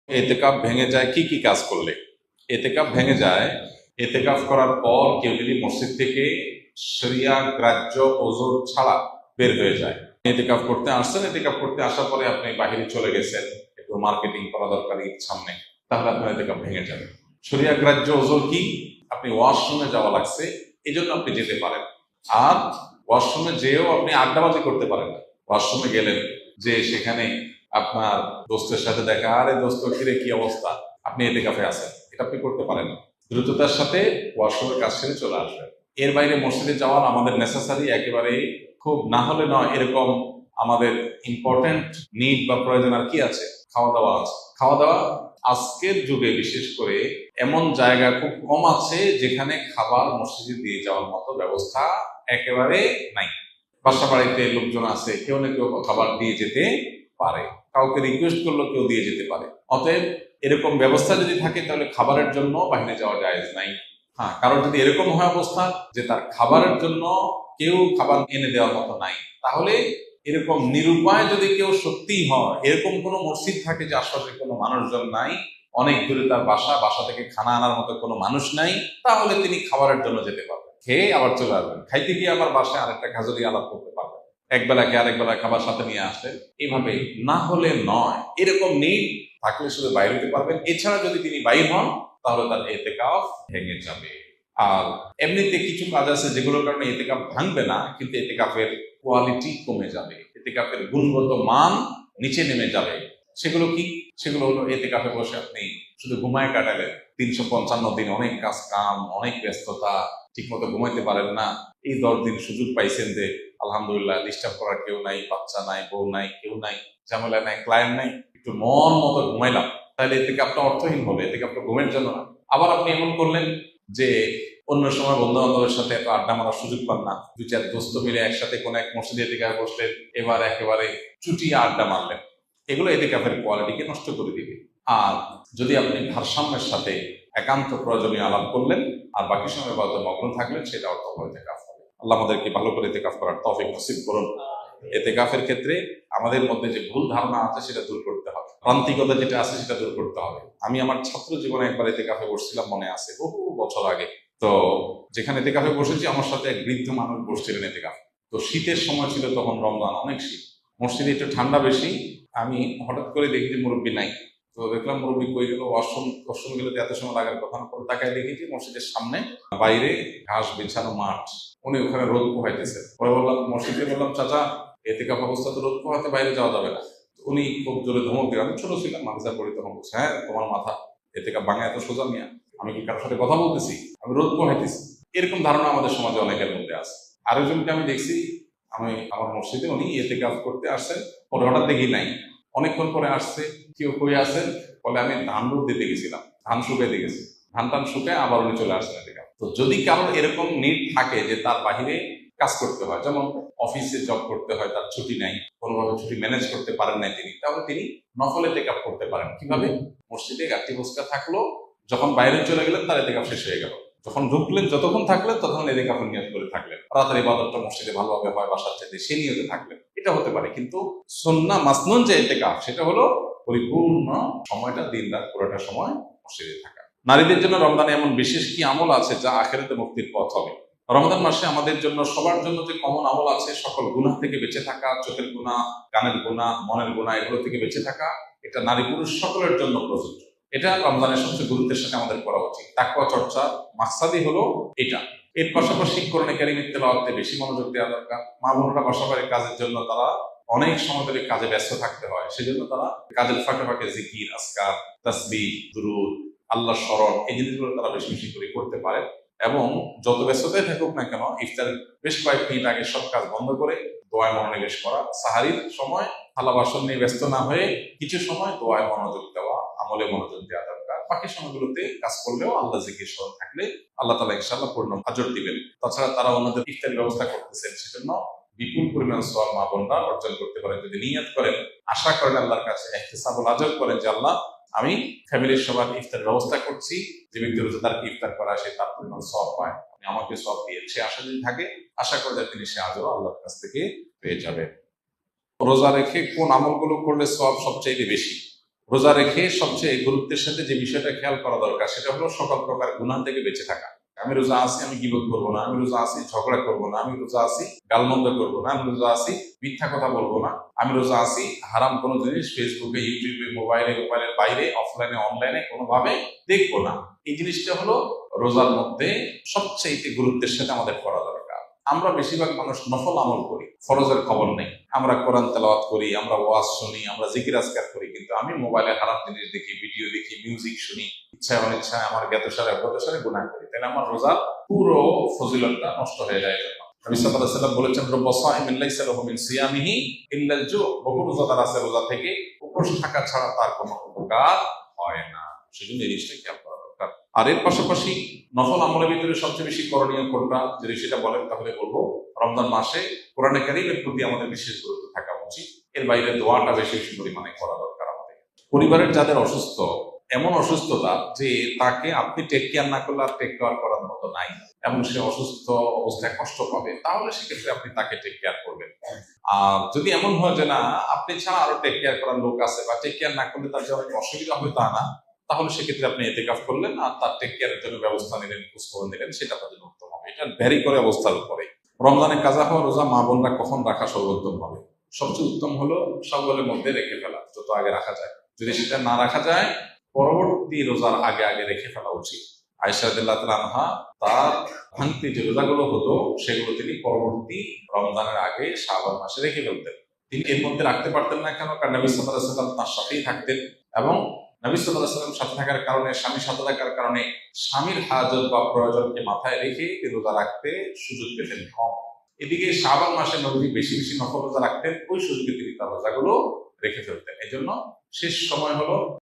এতেকাফ ভেঙে যায় কি কি কাজ করলে? এতেকাফ ভেঙে যায় এতেকাফ করার পর কেউ যদি মসজিদ থেকে শরিয়া গ্রাহ্য ওযর ছাড়া বের হয়ে যায়। এতেকাফ করতে আসছেন, এতেকাফ করতে আসার পরে আপনি বাহিরে চলে গেছেন, একটু মার্কেটিং করা দরকার ঈদ সামনে, তাহলে আপনার এতেকাফ ভেঙে যাবে। শরিয়া গ্রাহ্য ওযর কি? আপনি ওয়াশরুমে যাওয়া লাগছে, এই জন্য আপনি যেতে পারেন। আর ওয়াশরুমে যেও আপনি আড্ডাবাজি করতে পারেন না। ওয়াশরুমে গেলেন, যে সেখানে আপনার দোস্তের সাথে দেখা, আরে দোস্ত কিরে কি অবস্থা, আপনি এতেকাফে আছেন, এটা আপনি করতে পারেন না। দ্রুততার সাথে ওয়াশরুমের কাজ ছেড়ে চলে আসবেন। এর বাইরে মসজিদে যাওয়ার আমাদের নেসেসারি একেবারে খুব না হলে নয় এরকম আমাদের ইম্পর্টেন্ট নিড বা প্রয়োজন আর কি আছে? খাওয়া দাওয়া আছে। খাওয়া দাওয়া আজকের যুগে বিশেষ করে এমন জায়গা খুব কম আছে যেখানে খাবার মসজিদে দিয়ে যাওয়ার মতো ব্যবস্থা একেবারে নাই। বাসা বাড়িতে লোকজন আছে, কেউ না কেউ খাবার দিয়ে যেতে পারে, কাউকে রিকোয়েস্ট করলো কেউ দিয়ে যেতে পারে। অতএব এরকম ব্যবস্থা যদি থাকে তাহলে খাবারের জন্য বাইরে যাওয়া জায়েজ নাই। হ্যাঁ, কারণ যদি এরকম হয় অবস্থা যে তার খাবারের জন্য কেউ খাবার এনে দেওয়ার মতো নাই, তাহলে এরকম নিরুপায় যদি কেউ সত্যিই হয়, এরকম কোনো মসজিদ থাকে যে আশপাশে কোনো মানুষজন নাই, অনেক দূরে তার বাসা, বাসা থেকে খানা আনার মতো কোনো মানুষ নাই, তাহলে তিনি খাবারের জন্য যেতে পারবেন, খেয়ে আবার চলে আসবেন, খাইতে গিয়ে আবার বাসায় আরেকটা খাজুরি আলাপ করতে পারবেন, এক বেলাকে আরেক বেলা খাবার সাথে নিয়ে আসলেন। এইভাবে না হলে নয়, এরকম নিড থাকলে শুধু বাইরে হতে পারবেন। এছাড়া যদি তিনি বাইর হন তাহলে তার এতেকাফ ভেঙে যাবে। আর এমনিতে কিছু কাজ আছে যেগুলোর কারণে এতেকাফ ভাঙবে না, কিন্তু এতেকাফের কোয়ালিটি কমে যাবে, এতেকাফের গুণগত মান নিচে নেমে যাবে। সেগুলো কি? সেগুলো হলো এতেকাফে বসে আপনি শুধু ঘুমায় কাটালেন, 355 দিন অনেক কাজ কাম, অনেক ব্যস্ততা, ঠিক মতো ঘুমাইতে পারেন না। এই 10 দিন সুযোগ পাইছেন যে আলহামদুলিল্লাহ, ডিস্টার্ব করার কেউ নাই, বাচ্চা নাই, বউ নাই, কেউ নাই, ঝামেলা নাই, ক্লায়েন্ট নাই, একটু মন মতো ঘুমাইলাম, তাহলে এতেকাফটা অর্থহীন হবে, এতেকাফটা ঘুমের জন্য না। আবার আপনি এমন করলেন যে অন্য সময় বন্ধু বান্ধবের সাথে এত আড্ডা মারার সুযোগ পান না, 2-4 দোস্ত মিলে একসাথে কোন এক মসজিদে এতেকাফে বসলেন, এবার একেবারে চুটিয়ে আড্ডা মারলেন, এগুলো এতেকাফের কোয়ালিটিকে নষ্ট করে দিবে। আর যদি আপনি ভারসাম্যের সাথে একান্ত প্রয়োজনীয় আলাপ করলেন আর বাকি সময় বাদে মগ্ন থাকলেন, সেটা অর্থ এতেকাফ হবে। আল্লাহ আমাদেরকে ভালো করে এতেকাফ করার তৌফিক নসিব করুন। এতেকাফের ক্ষেত্রে আমাদের মধ্যে যে ভুল ধারণা আছে সেটা দূর করতে হবে, প্রান্তিকতা যেটা আছে সেটা দূর করতে হবে। আমি আমার ছাত্র জীবনে একবার এতেকাফে বসছিলাম, মনে আছে, বহু বছর আগে। তো যেখানে এতেকাফে বসেছি, আমার সাথে এক বৃদ্ধ মানুষ বসছিলেন এতেকাফে। তো শীতের সময় ছিল, তখন রমজান, অনেক শীত, মসজিদে একটু ঠান্ডা বেশি। আমি হঠাৎ করে দেখি যে মুরব্বী নাই। তো দেখলাম মুরব্বী কই গেল, ওয়াশরুম গেলে তো এত সময় লাগার কথা না। পরে তাকায় দেখি যে মসজিদের সামনে বাইরে ঘাস বিছানো মাঠ, উনি ওখানে রোদ পোহাইতেছেন। পরে বললাম, মসজিদে বললাম, চাচা এতেকাফ অবস্থা তো রোদ পোহাতে বাইরে যাওয়া যাবে না। উনি খুব জোরে ধমক দিলেন। আমি ছোট ছিলাম, মাদ্রাসা পড়ি তখন। বলছে, হ্যাঁ তোমার মাথা, এতেকাফ ভাঙা এত সোজা মিয়া? আমি কি কারোর সাথে কথা বলতেছি? আমি রোদ পোহাইতেছি। এরকম ধারণা আমাদের সমাজে অনেকের মধ্যে আছে। আরেকজনকে আমি দেখছি, আমি আমার মসজিদে, উনি এতেকাফ করতে আসছেন, পরে হঠাৎ দেখি নাই, অনেকক্ষণ পরে আসছে। কেউ কই আছেন? বলে আমি ধান রোদ দিতে গেছিলাম, ধান শুকাইতে গেছি। ধান টান শুকায় আবার উনি চলে আসছেন এতেকাফ। তো যদি কারোর এরকম নিড থাকে যে তার বাহিরে কাজ করতে হয়, যেমন অফিসে জব করতে হয়, তার ছুটি নাই, কোনোভাবে ছুটি ম্যানেজ করতে পারেন না তিনি, তাহলে তিনি নফল এতেকাফ করতে পারেন। কিভাবে? মসজিদে গাঠি বসকা থাকলো, যখন বাইরে চলে গেলেন তার এতেকাফ শেষ হয়ে গেল, যখন ঢুকলেন যতক্ষণ থাকলেন তখন এতেকাফ নিয়ত করে থাকলেন, রাতের ইবাদতটা মসজিদে ভালোভাবে হয় বাসার চাইতে, সে নিয়তে থাকলেন, এটা হতে পারে। কিন্তু সুন্নাহ মাসনুন যে এতেকাফ, সেটা হলো পরিপূর্ণ সময়টা, দিন রাত পুরোটা সময় মসজিদে থাকা। নারীদের জন্য রমজানে এমন বিশেষ কি আমল আছে যা আখিরাতে মুক্তির পথ হবে? রমজান মাসে আমাদের জন্য, সবার জন্য যে কমন আমল আছে, সকল গুনাহ থেকে বেঁচে থাকা, চোখের গুনাহ, কানের গুনাহ, মনের গুনাহ, এগুলো থেকে বেঁচে থাকা, এটা নারী পুরুষ সকলের জন্য প্রযোজ্য। এটা রমজানের সবচেয়ে গুরুত্বের সাথে আমাদের করা উচিত। তাকওয়া চর্চা মাকসাদই হলো এটা। এর পাশাপাশি কোরআনে কারীমের তেলাওয়াতে বেশি মনোযোগ দেওয়া দরকার। মা বোনরা বাসা বাড়ির কাজের জন্য তারা অনেক সময় ধরে কাজে ব্যস্ত থাকতে হয়, সেজন্য তারা কাজের ফাঁকে ফাঁকে জিকির, আজকার, তাসবিহ, দুরূদ, আল্লাহর স্মরণ, এই জিনিসগুলো তারা বেশি বেশি করে করতে পারে। এবং যত ব্যস্ততায় থাকুক না কেন, ইফতারের বেশ কয়েক মিনিট আগে সব কাজ বন্ধ করে দোয়ায় মনোনিবেশ করা, সাহারির সময় থালা বাসন নিয়ে ব্যস্ত না হয়ে কিছু সময় দোয়ায় মনোযোগ দেওয়া, আমলে মনোযোগ দেওয়া দরকার। বাকি সময়গুলোতে কাজ করলেও আল্লাহ জিকির স্মরণ থাকলে আল্লাহ তাআলা ইনশাআল্লাহ পূর্ণ আজর দিবেন। তাছাড়া তারা অন্যদের ইফতারের ব্যবস্থা করতেছেন, সেজন্য বিপুল পরিমাণ সওয়াব মা বোনরা অর্জন করতে পারেন যদি নিয়ত করেন, আশা করেন আল্লাহর কাছে, ইহতিসাবুল আজর করেন যে আল্লাহ, আমি ফ্যামিলির সবার ইফতার ব্যবস্থা করছি, যে ব্যক্তি রোজাদারকে ইফতার করা, সে তার পরিমাণ সওয়াব পায়, আপনি আমাকে সওয়াব দিয়ে, সে আশা যদি থাকে, আশা করে যে তিনি সে আজরও আল্লাহর কাছ থেকে পেয়ে যাবে। রোজা রেখে কোন আমলগুলো করলে সওয়াব সবচেয়ে বেশি? রোজা রেখে সবচেয়ে গুরুত্বের সাথে যে বিষয়টা খেয়াল করা দরকার সেটা হলো সকল প্রকার গুনাহ থেকে বেঁচে থাকা। আমি রোজা আছি, আমি গীবত করবো না, আমি রোজা আছি ঝগড়া করবো না, আমি রোজা আছি গালমন্দ করবো না, আমি রোজা আছি মিথ্যা কথা বলবো না, আমি রোজা আছি হারাম কোনো জিনিস ফেসবুকে, ইউটিউবে, মোবাইলের বাইরে, অফলাইনে, অনলাইনে কোনোভাবে দেখবো না। এই জিনিসটা হলো রোজার মধ্যে সবচেয়ে গুরুত্বের সাথে আমাদের করা দরকার। আমরা বেশিরভাগ মানুষ নফল আমল করি, ফরজের খবর নেই। আমরা কোরআন তেলাওয়াত করি, আমরা ওয়াজ শুনি, আমরা জিকির আজকার করি, কিন্তু আমি মোবাইলে হারাম জিনিস দেখি, ভিডিও দেখি, মিউজিক শুনি, ইচ্ছায় অনিচ্ছায় আমার জ্ঞাতসারে গুনাহ করি, তাহলে আমার রোজার পুরো ফজিলতটা নষ্ট হয়ে যায়। নবী সাল্লাল্লাহু আলাইহি ওয়াসাল্লাম বলেছেন, রব্বা সাইমিন লাইসা লাহু মিন সিয়ামিহি ইল্লাল জু, বহু রোজাদার আছে রোজা থেকে উপোস থাকা ছাড়া তার কোনো উপকার হয় না। সেজন্য এই জিনিসটা খেয়াল করা দরকার। আর এর পাশাপাশি নফল আমলের ভিতরে সবচেয়ে বেশি করণীয় কোনটা, যদি সেটা বলেন তাহলে বলবো রমজান মাসে কোরআনে কারীমের প্রতি আমাদের বিশেষ গুরুত্ব থাকা উচিত। এর বাইরে দোয়াটা বেশি বেশি পরিমাণে করা দরকার আমাদের। পরিবারের যাদের অসুস্থ, এমন অসুস্থতা যে তাকে আপনি টেক কেয়ার না করলে আর টেক কেয়ার করার মতো নাই, এবং সে অসুস্থ অবস্থায় কষ্ট পাবে, তাহলে সেক্ষেত্রে আপনি তাকে টেক কেয়ার করবেন। আর যদি এমন হয় যে না আপনি ছাড়া আরো টেক কেয়ার করার লোক আছে, বা টেক কেয়ার না করলে তার যে অনেক অসুবিধা হবে তা না, তাহলে সেক্ষেত্রে আপনি এতেকাফ করলেন আর তার টেক কেয়ারের জন্য ব্যবস্থা নিলেন, খোঁজখবর নিলেন, সেটা আপনার জন্য উত্তম হবে। এটা ভ্যারি করে অবস্থার উপরে। রমজানে কাজা হওয়া রোজা মা বোনরা কখন রাখা সর্বোত্তম হবে? সবচেয়ে উত্তম হলো সওয়ালের মধ্যে রেখে ফেলা, যত আগে রাখা যায়। যদি সেটা না রাখা যায়, পরবর্তী রোজার আগে আগে রেখে ফেলা উচিত। আয়েশা রাদিয়াল্লাহু তাআলা আনহা তার ভাঙতি যে রোজাগুলো হতো সেগুলো তিনি পরবর্তী রমজানের আগে শাবান মাসে রেখে ফেলতেন। তিনি এর মধ্যে রাখতে পারতেন না কেন? কারণ নবী সাল্লাল্লাহু আলাইহি ওয়াসাল্লাম তার সাথেই থাকতেন, এবং নবী সাল্লাল্লাহু আলাইহি ওয়াসাল্লাম সাথে থাকার কারণে, স্বামীর সাথে থাকার কারণে স্বামীর হাজত বা প্রয়োজনকে মাথায় রেখে রোজা রাখতে সুযোগ পেতেন কম। এদিকে শাবান মাসে নবী বেশি বেশি নফল রোজা রাখতেন, ওই সুযোগে তিনি তার রোজাগুলো রেখে ফেলতেন। এই জন্য শেষ সময় হলো